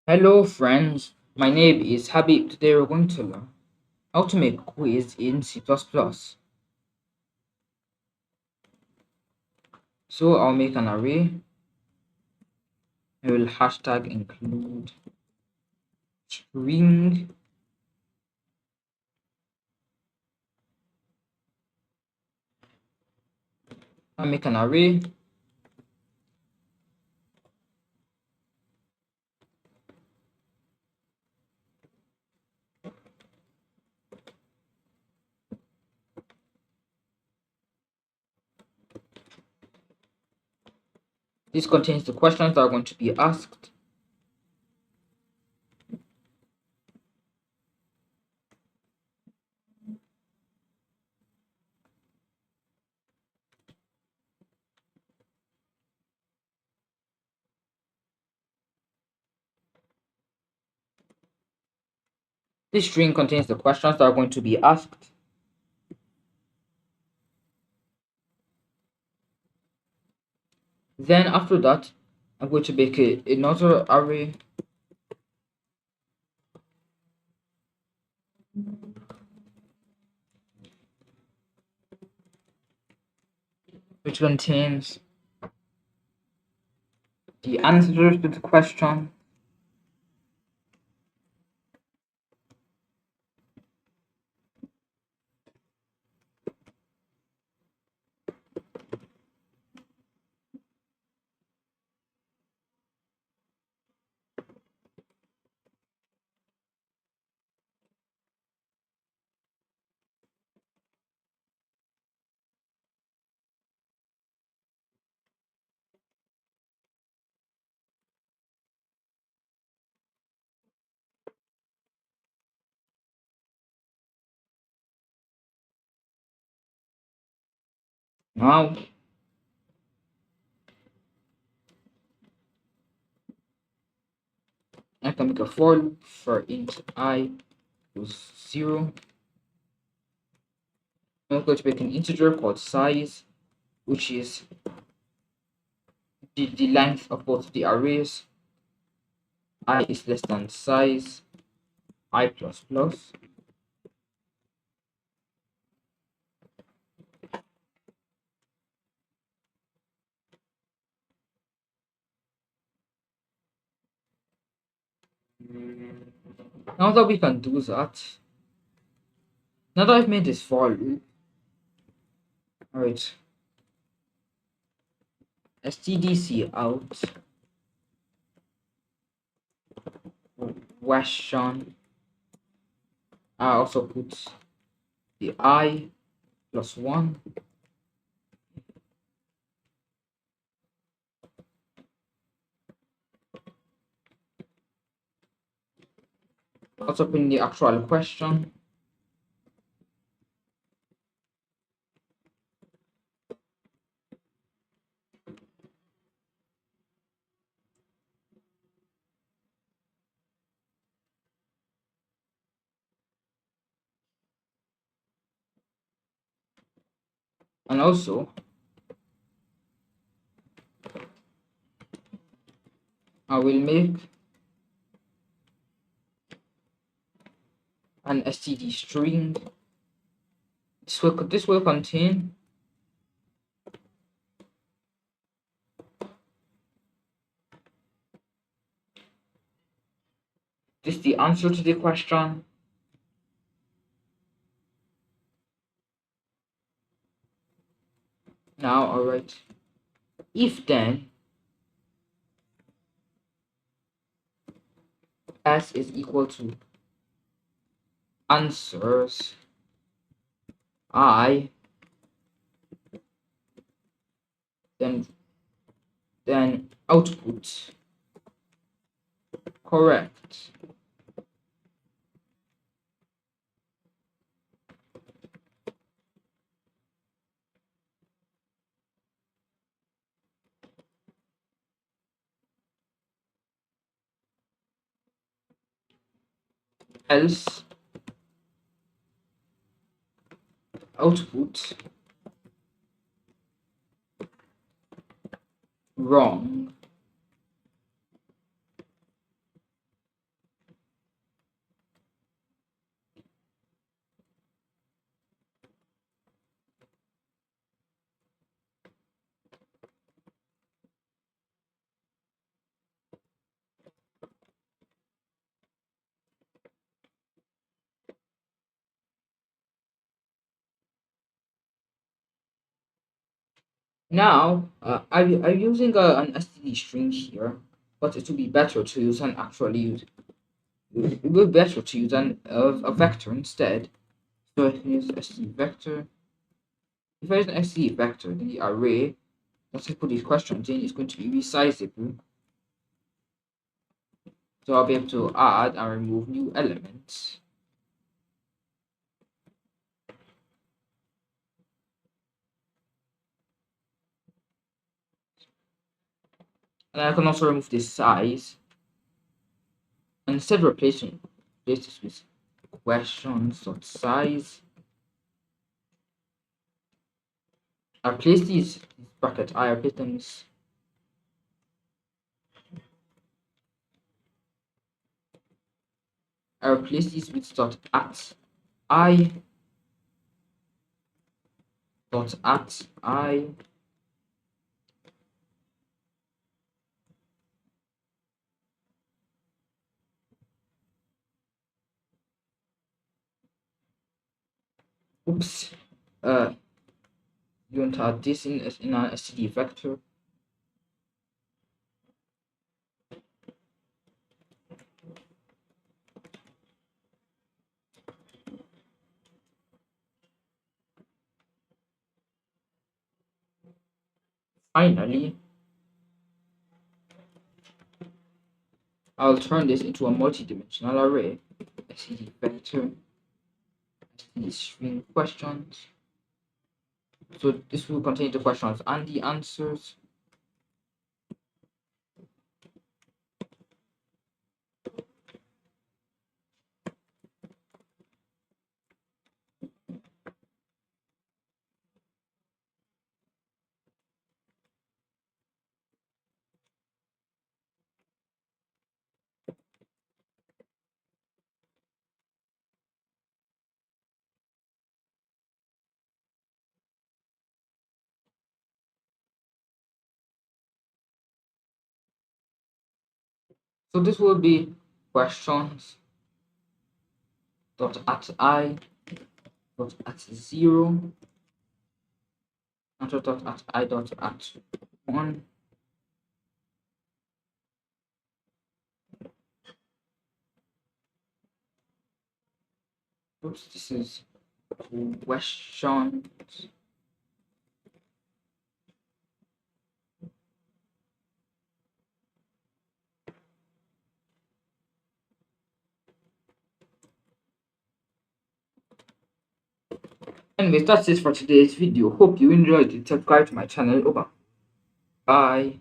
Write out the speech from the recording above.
Hello friends, my name is Habib. Today we're going to learn how to make a quiz in C++. So I'll make an array. I will hashtag include string. I'll make an array. This contains the questions that are going to be asked. This string contains the questions that are going to be asked. Then after that, I'm going to make another array which contains the answers to the question. Now I can make a for loop for int I equals 0. I'm going to make an integer called size, which is the length of both the arrays. I is less than size I plus plus. Now that we can do that, now that I've made this for loop, alright, stdc out question. I also put the I plus 1. Also put in the actual question. And also I will make an std string. This will contain this the answer to the question. Now, alright, if then s is equal to answers I, then output correct. Else output wrong. Now, I'm using an std string here, but it would be better to use an actually use it would be better to use a vector instead. So I use std vector. If I use an std vector, the array that I put these questions in is going to be resizable. So I'll be able to add and remove new elements. And I can also remove this size. And instead of replace this with questions.size, I replace these bracket I replace them with I replace these with dot at I dot at I oops you want to add this in an std vector. Finally, I'll turn this into a multi-dimensional array. Std vector std string questions. So this will contain the questions and the answers. So this will be questions dot at I dot at 0 and dot at I dot at 1. Oops, this is questions Anyways, that's it for today's video. Hope you enjoyed it. Subscribe to my channel. Bye.